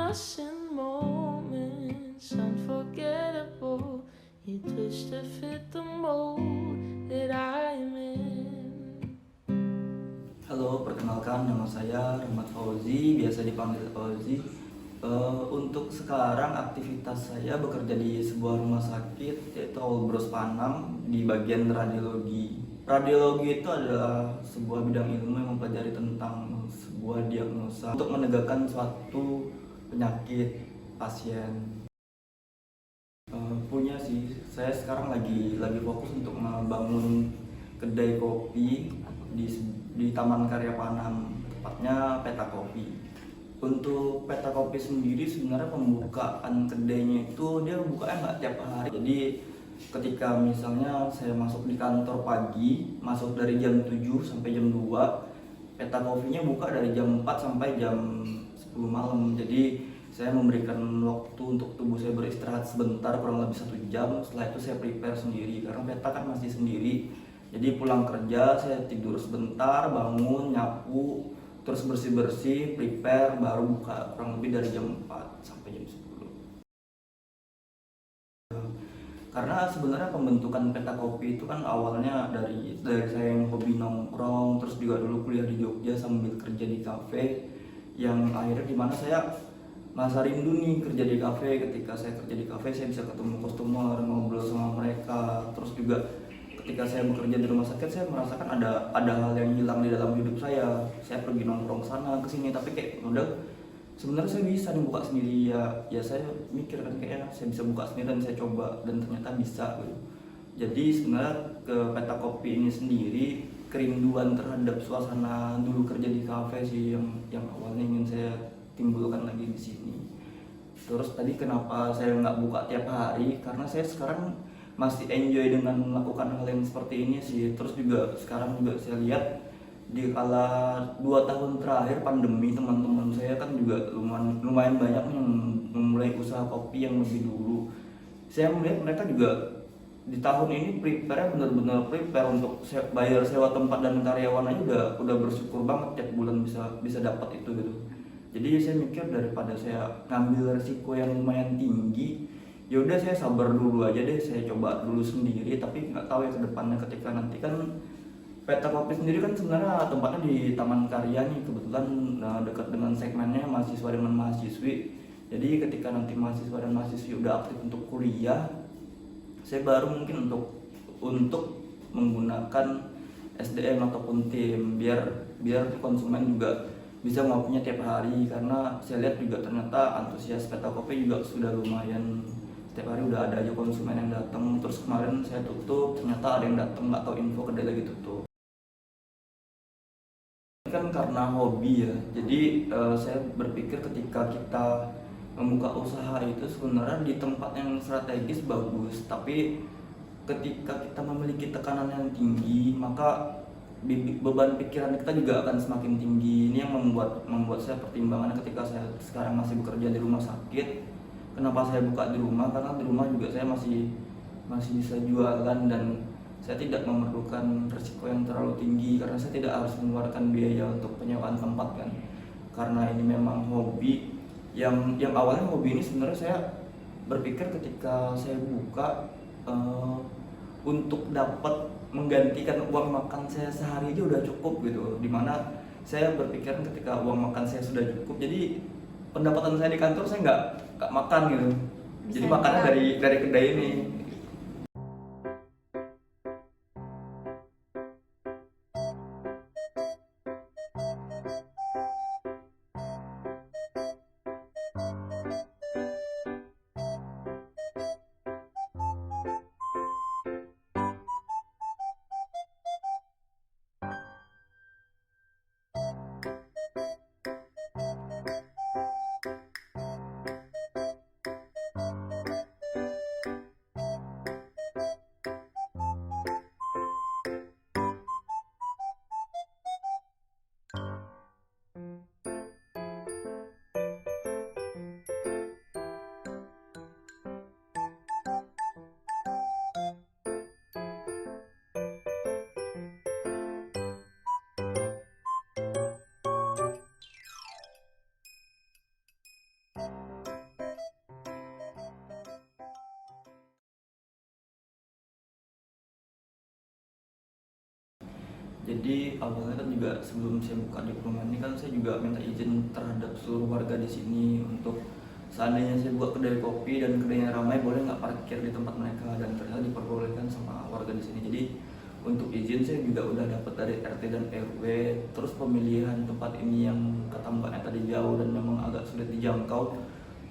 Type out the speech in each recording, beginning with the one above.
innocent moments, unforgettable. You twist to fit the mold that I'm in. Halo, perkenalkan nama saya Rahmat Fauzi, biasa dipanggil Fauzi. Untuk sekarang aktivitas saya bekerja di sebuah rumah sakit yaitu Bros Panam di bagian radiologi. Radiologi itu adalah sebuah bidang ilmu yang mempelajari tentang sebuah diagnosa untuk menegakkan suatu penyakit pasien. Punya sih, saya sekarang lagi fokus untuk membangun kedai kopi di Taman Karya Panam, tepatnya Peta Kopi. Untuk Peta Kopi sendiri sebenarnya pembukaan kedainya itu dia bukanya nggak tiap hari. Jadi ketika misalnya saya masuk di kantor pagi, masuk dari jam 7 sampai jam 2, Peta Kopinya buka dari jam 4 sampai jam 10 malam. Jadi saya memberikan waktu untuk tubuh saya beristirahat sebentar, kurang lebih 1 jam. Setelah itu saya prepare sendiri, karena Peta kan masih sendiri. Jadi pulang kerja saya tidur sebentar, bangun, nyapu, terus bersih-bersih, prepare, baru buka kurang lebih dari jam 4 sampai jam 10. Karena sebenarnya pembentukan Peta Kopi itu kan awalnya dari saya yang hobi nongkrong, terus juga dulu kuliah di Jogja sambil kerja di kafe, yang akhirnya dimana saya masa rindu nih kerja di kafe. Ketika saya kerja di kafe saya bisa ketemu customer, ngobrol sama mereka. Terus juga ketika saya bekerja di rumah sakit saya merasakan ada hal yang hilang di dalam hidup saya. Saya pergi nongkrong sana ke sini, tapi kayak udah sebenarnya saya bisa nih buka sendiri. Ya saya mikir kan kayaknya saya bisa buka sendiri, dan saya coba dan ternyata bisa gitu. Jadi sebenarnya ke Peta Kopi ini sendiri kerinduan terhadap suasana dulu kerja di kafe sih yang awalnya ingin saya timbulkan lagi di sini. Terus tadi kenapa saya nggak buka tiap hari, karena saya sekarang masih enjoy dengan melakukan hal yang seperti ini sih. Terus juga sekarang juga saya lihat di kala 2 tahun terakhir pandemi, teman-teman saya kan juga lumayan banyak yang memulai usaha kopi yang lebih dulu. Saya melihat mereka juga di tahun ini prepare benar-benar prepare untuk bayar sewa tempat dan karyawan aja udah bersyukur banget tiap bulan bisa dapat itu gitu. Jadi saya mikir daripada saya ngambil resiko yang lumayan tinggi, ya udah saya sabar dulu aja deh, saya coba dulu sendiri. Tapi nggak tahu ya ke depannya, ketika nanti kan Peta Kopi sendiri kan sebenarnya tempatnya di Taman Karya nih, kebetulan dekat dengan segmennya mahasiswa dengan mahasiswi. Jadi ketika nanti mahasiswa dan mahasiswi udah aktif untuk kuliah, saya baru mungkin untuk menggunakan SDM ataupun tim, biar konsumen juga bisa ngopinya tiap hari. Karena saya lihat juga ternyata antusias Peta Kopi juga sudah lumayan, setiap hari udah ada aja konsumen yang datang. Terus kemarin saya tutup, ternyata ada yang datang, nggak tahu info kedai lagi tutup. Ini kan karena hobi ya, jadi saya berpikir ketika kita membuka usaha itu sebenarnya di tempat yang strategis bagus, tapi ketika kita memiliki tekanan yang tinggi, maka beban pikiran kita juga akan semakin tinggi. Ini yang membuat saya pertimbangan ketika saya sekarang masih bekerja di rumah sakit. Kenapa saya buka di rumah? Karena di rumah juga saya masih bisa jualan, dan saya tidak memerlukan risiko yang terlalu tinggi karena saya tidak harus mengeluarkan biaya untuk penyewaan tempat kan. Karena ini memang hobi, yang awalnya hobi ini sebenarnya saya berpikir ketika saya buka untuk dapat menggantikan uang makan saya sehari aja udah cukup gitu. Dimana saya berpikiran ketika uang makan saya sudah cukup, jadi pendapatan saya di kantor saya nggak makan gitu. Jadi makannya dari kedai ini. Jadi awalnya kan juga sebelum saya buka di perumahan ini kan saya juga minta izin terhadap seluruh warga di sini untuk seandainya saya buka kedai kopi dan kedainya ramai, boleh nggak parkir di tempat mereka, dan ternyata diperbolehkan sama warga di sini. Jadi untuk izin saya juga udah dapat dari RT dan RW. Terus pemilihan tempat ini yang kata mbaknya tadi jauh dan memang agak sulit dijangkau.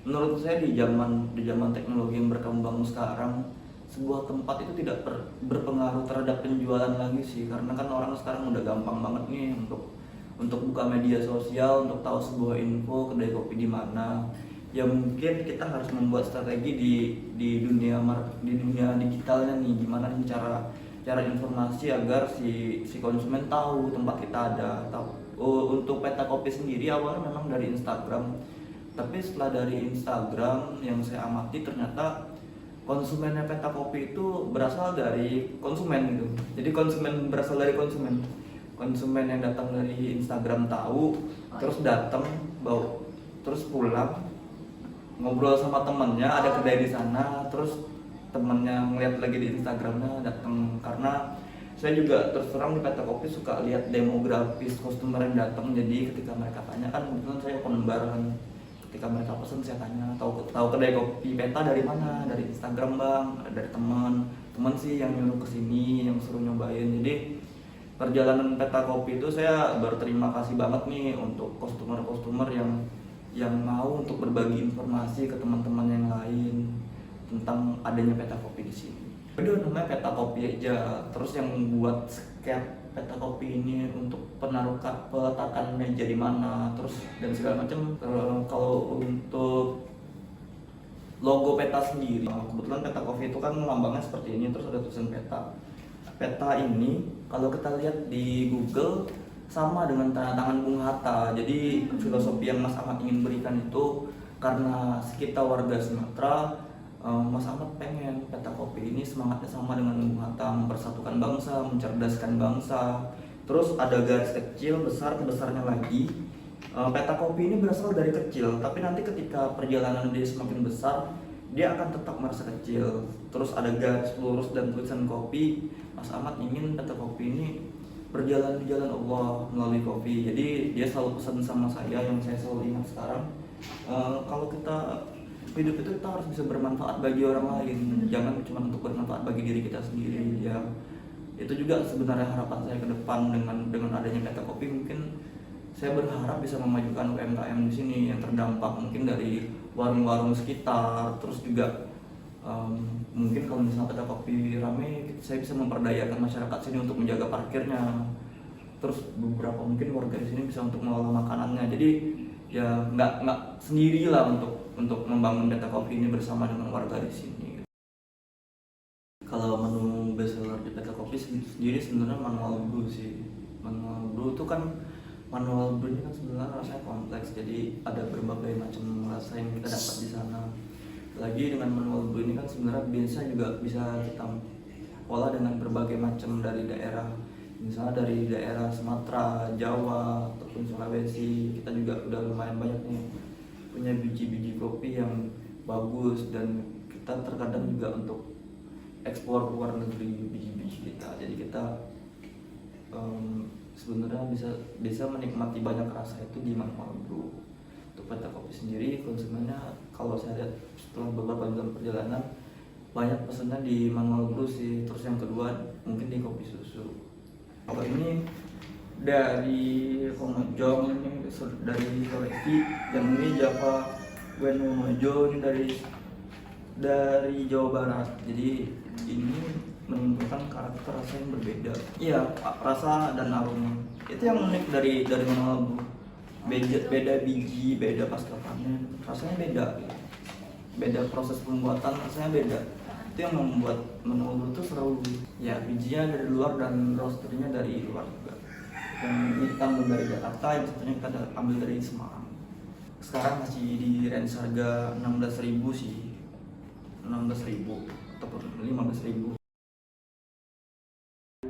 Menurut saya di zaman teknologi yang berkembang sekarang, sebuah tempat itu tidak berpengaruh terhadap penjualan lagi sih, karena kan orang sekarang udah gampang banget nih untuk buka media sosial untuk tahu sebuah info kedai kopi di mana. Ya mungkin kita harus membuat strategi di dunia digitalnya nih, gimana nih cara informasi agar si konsumen tahu tempat kita ada. Untuk peta kopi sendiri awalnya memang dari Instagram, tapi setelah dari Instagram yang saya amati ternyata konsumennya peta kopi itu berasal dari konsumen gitu. Jadi konsumen berasal dari konsumen yang datang dari Instagram tahu, terus datang bawa, terus pulang ngobrol sama temennya ada kedai di sana, terus temennya ngeliat lagi di Instagramnya datang. Karena saya juga terus terang di peta kopi suka lihat demografis customer yang datang, jadi ketika mereka tanya kan kebetulan saya penembaran, ketika mereka pesan saya tanya tahu kedai kopi peta dari mana, dari Instagram bang, dari teman sih yang nyuruh kesini, yang suruh nyobain. Jadi perjalanan peta kopi itu saya berterima kasih banget nih untuk customer yang mau untuk berbagi informasi ke teman-teman yang lain tentang adanya peta kopi di sini. Udah namanya peta kopi aja. Terus yang buat sketch peta kopi ini untuk peletakan meja di mana, terus dan segala macam. Kalau untuk logo peta sendiri, kebetulan peta kopi itu kan lambangnya seperti ini, terus ada tulisan peta. Peta ini kalau kita lihat di Google sama dengan tanda tangan Bung Hatta. Jadi filosofi yang Mas Ahmad ingin berikan itu, karena kita warga Sumatera, Mas Ahmad pengen peta kopi ini semangatnya sama dengan Bung Hatta, mempersatukan bangsa, mencerdaskan bangsa. Terus ada garis kecil, besar, besarnya lagi. Peta kopi ini berasal dari kecil, tapi nanti ketika perjalanan dia semakin besar, dia akan tetap merasa kecil. Terus ada garis lurus dan tulisan kopi. Mas Ahmad ingin peta kopi ini berjalan di jalan Allah melalui kopi. Jadi dia selalu pesan sama saya, yang saya selalu ingat sekarang, kalau kita hidup itu kita harus bisa bermanfaat bagi orang lain, jangan cuma untuk bermanfaat bagi diri kita sendiri ya. Itu juga sebenarnya harapan saya ke depan dengan adanya peta kopi. Mungkin saya berharap bisa memajukan UMKM di sini yang terdampak mungkin dari warung-warung sekitar. Terus juga mungkin kalau misalnya peta kopi rame, saya bisa memperdayakan masyarakat sini untuk menjaga parkirnya. Terus beberapa mungkin warga di sini bisa untuk mengolah makanannya. Jadi ya nggak sendiri lah untuk membangun peta kopi ini bersama dengan warga di sini. Kalau menu bestseller di peta kopi sendiri sebenarnya manual brew sih. Manual brew itu kan, manual brew ini kan sebenarnya rasanya kompleks, jadi ada berbagai macam rasa yang kita dapat di sana. Lagi dengan manual brew ini kan sebenarnya juga bisa kita olah dengan berbagai macam dari daerah. Misalnya dari daerah Sumatera, Jawa, ataupun Sulawesi, kita juga udah lumayan banyak nih punya biji-biji kopi yang bagus, dan kita terkadang juga untuk ekspor ke luar negeri biji-biji kita. Jadi kita sebenarnya bisa menikmati banyak rasa itu di manual brew. Untuk peta kopi sendiri konsumennya kalau saya lihat setelah beberapa bulan perjalanan banyak pesannya di manual brew sih. Terus yang kedua mungkin di kopi susu. Kalau ini dari Komojong, ini dari Sulawesi, yang ini Java Wenomojo, ini dari Jawa Barat. Jadi ini menimbulkan karakter rasa yang berbeda. Iya, rasa dan aroma. Itu yang unik dari manual brew. Beda biji, beda pasca panen, rasanya beda. Beda proses pembuatan, rasanya beda. Itu yang membuat manual brew itu seru. Ya, bijinya dari luar dan roasternya dari luar juga. Yang ini kita ambil dari Jakarta, yang satunya kita ambil dari Semarang. Sekarang masih di range harga 16.000 sih, 16.000 ataupun 15.000.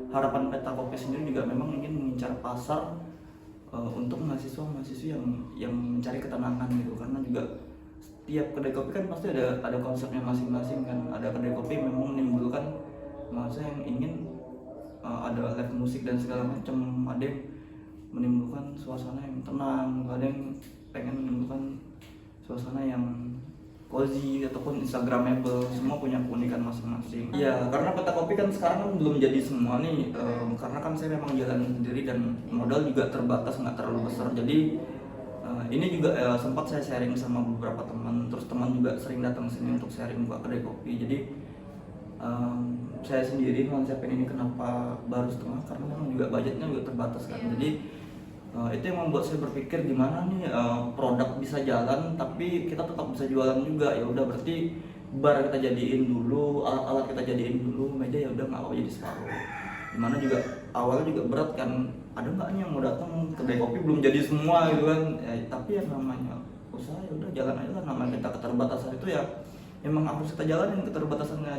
Harapan peta kopi sendiri juga memang ingin mengincar pasar untuk mahasiswa-mahasiswi yang mencari ketenangan gitu, karena juga tiap kedai kopi kan pasti ada konsepnya masing-masing kan. Ada kedai kopi memang menimbulkan masa yang ingin ada live musik dan segala macam. Ada yang menimbulkan suasana yang tenang, ada yang pengen menimbulkan suasana yang cozy ataupun instagramable. Semua punya keunikan masing-masing. Iya, karena Peta Kopi kan sekarang kan belum jadi semua nih, karena kan saya memang jalan sendiri dan modal juga terbatas, nggak terlalu besar. Jadi ini juga sempat saya sharing sama beberapa teman, terus teman juga sering datang sini untuk sharing buka kedai kopi. Jadi saya sendiri konsepin ini kenapa baru setengah, karena memang juga budgetnya juga terbatas kan. Jadi itu yang membuat saya berpikir gimana nih produk bisa jalan tapi kita tetap bisa jualan juga. Ya udah, berarti bar kita jadiin dulu, alat-alat kita jadiin dulu, meja ya udah nggak apa jadi separuh. Dimana juga awalnya juga berat kan, ada nggak nih yang mau datang kedai kopi belum jadi semua gitu kan. Tapi yang namanya usaha ya udah jalan aja lah. Namanya kita keterbatasan itu ya memang harus kita jalanin keterbatasannya,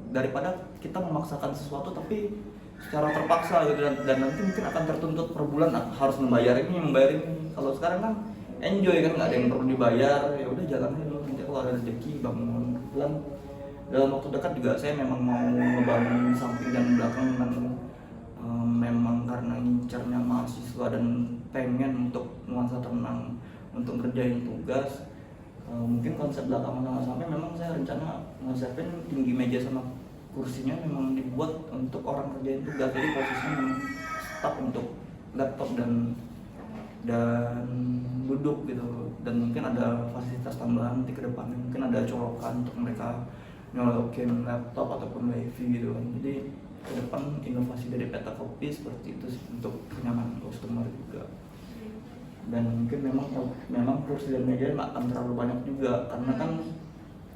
daripada kita memaksakan sesuatu tapi secara terpaksa gitu, dan nanti mungkin akan tertuntut per bulan harus membayar ini. Kalau sekarang kan enjoy kan, nggak ada yang perlu dibayar, ya udah jalan aja dulu, nanti kalau ada rezeki bangun pelan. Dalam waktu dekat juga saya memang mau ngebangun samping dan belakang, dan memang karena ngincernya mahasiswa dan pengen untuk nuansa tenang untuk ngerjain tugas. Mungkin konsep belakang sama sampai memang saya rencana ngonsepin tinggi meja sama kursinya memang dibuat untuk orang kerjain tugas, jadi posisinya memang stuck untuk laptop dan duduk gitu. Dan mungkin ada fasilitas tambahan nanti ke depannya, mungkin ada colokan untuk mereka nyolokin laptop ataupun wifi gitu kan. Jadi ke depan inovasi dari Peta Kopi seperti itu sih, untuk kenyamanan customer juga. Dan mungkin memang kursi dan meja nggak akan terlalu banyak juga, karena kan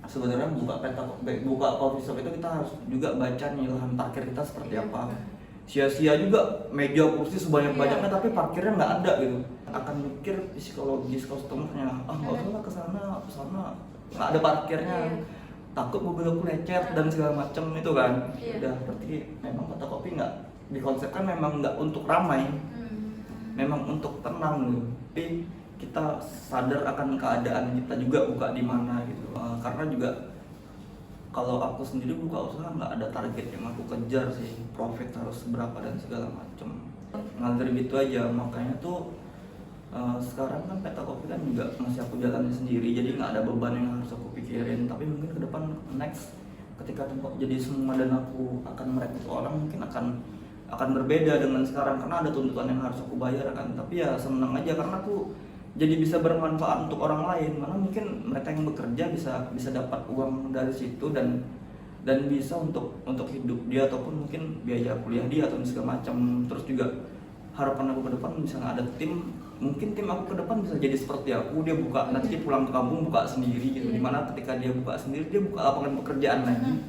sebenarnya buka coffee shop itu kita harus juga baca nih lahan parkir kita seperti apa. Sia-sia juga meja kursi sebanyak-banyaknya tapi parkirnya nggak ada gitu. Akan mikir psikologis customernya, nggak usah lah kesana nggak ada parkirnya, takut mobil aku lecet dan segala macam itu kan. Udah, berarti memang Peta Kopi nggak dikonsepkan memang nggak untuk ramai, memang untuk tenang gitu. Tapi kita sadar akan keadaan kita juga buka di mana gitu. Karena juga kalau aku sendiri buka usaha nggak ada target yang aku kejar sih, profit harus berapa dan segala macam, ngalir gitu aja. Makanya tuh sekarang kan Peta Kopi kan juga masih aku jalani sendiri, jadi nggak ada beban yang harus aku pikirin. Tapi mungkin ke depan next ketika tempat jadi semua dan aku akan merekrut orang, mungkin akan berbeda dengan sekarang, karena ada tuntutan yang harus aku bayar kan. Tapi ya senang aja karena aku jadi bisa bermanfaat untuk orang lain, mana mungkin mereka yang bekerja bisa dapat uang dari situ dan bisa untuk hidup dia ataupun mungkin biaya kuliah dia atau segala macam. Terus juga harapan aku ke depan misalnya ada tim, mungkin tim aku ke depan bisa jadi seperti aku, dia buka nanti pulang ke kampung buka sendiri gitu. Dimana ketika dia buka sendiri dia buka lapangan pekerjaan lagi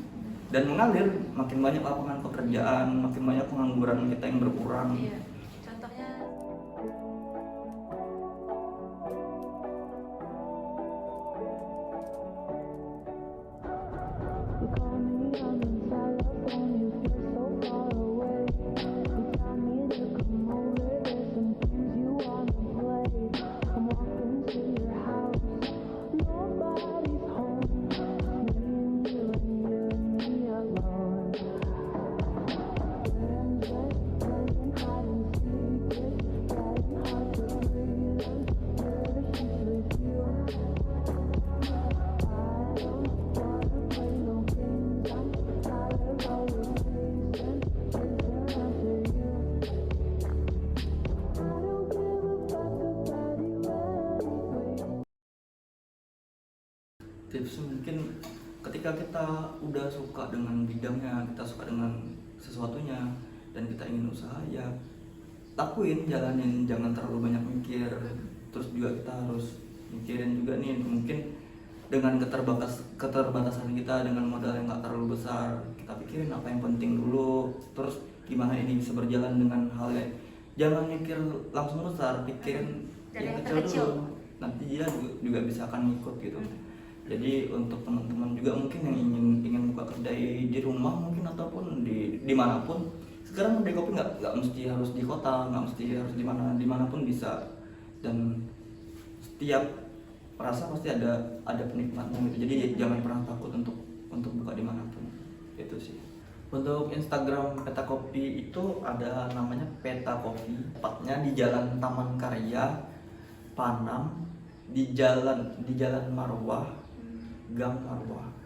dan mengalir, makin banyak lapangan pekerjaan, makin banyak pengangguran kita yang berkurang. Contohnya You call me on the telephone, you feel so far away. You tell me to come over, there's some things you wanna play. I'm walking to your house, nobody's home. Me and you and me alone. We're just playing hide and seek, it's getting hard to breathe. Under the sheets with you. I don't wanna play no games, I'm tired of always chasing after you. I don't give a fuck about you anyway. Tips mungkin ketika kita udah suka dengan bidangnya, kita suka dengan sesuatunya dan kita ingin usaha, ya lakuin, jalanin, jangan terlalu banyak mikir. Terus juga kita harus mikirin juga nih, mungkin dengan keterbatasan kita dengan modal yang nggak terlalu besar, kita pikirin apa yang penting dulu, terus gimana ini bisa berjalan dengan hal yang jangan mikir langsung besar, pikirin dari yang yang kecil terkecil dulu, nanti dia juga bisa akan ikut gitu. Jadi untuk teman-teman juga mungkin yang ingin buka kedai di rumah mungkin ataupun dimanapun, sekarang kedai kopi nggak mesti harus di kota, nggak mesti harus dimanapun bisa, dan setiap rasa pasti ada penikmatnya gitu. Jadi jangan pernah takut untuk buka dimanapun, itu sih. Untuk Instagram Peta Kopi itu ada namanya Peta Kopi, tepatnya di Jalan Taman Karya, Panam, di Jalan Marwah, Gang Marwah.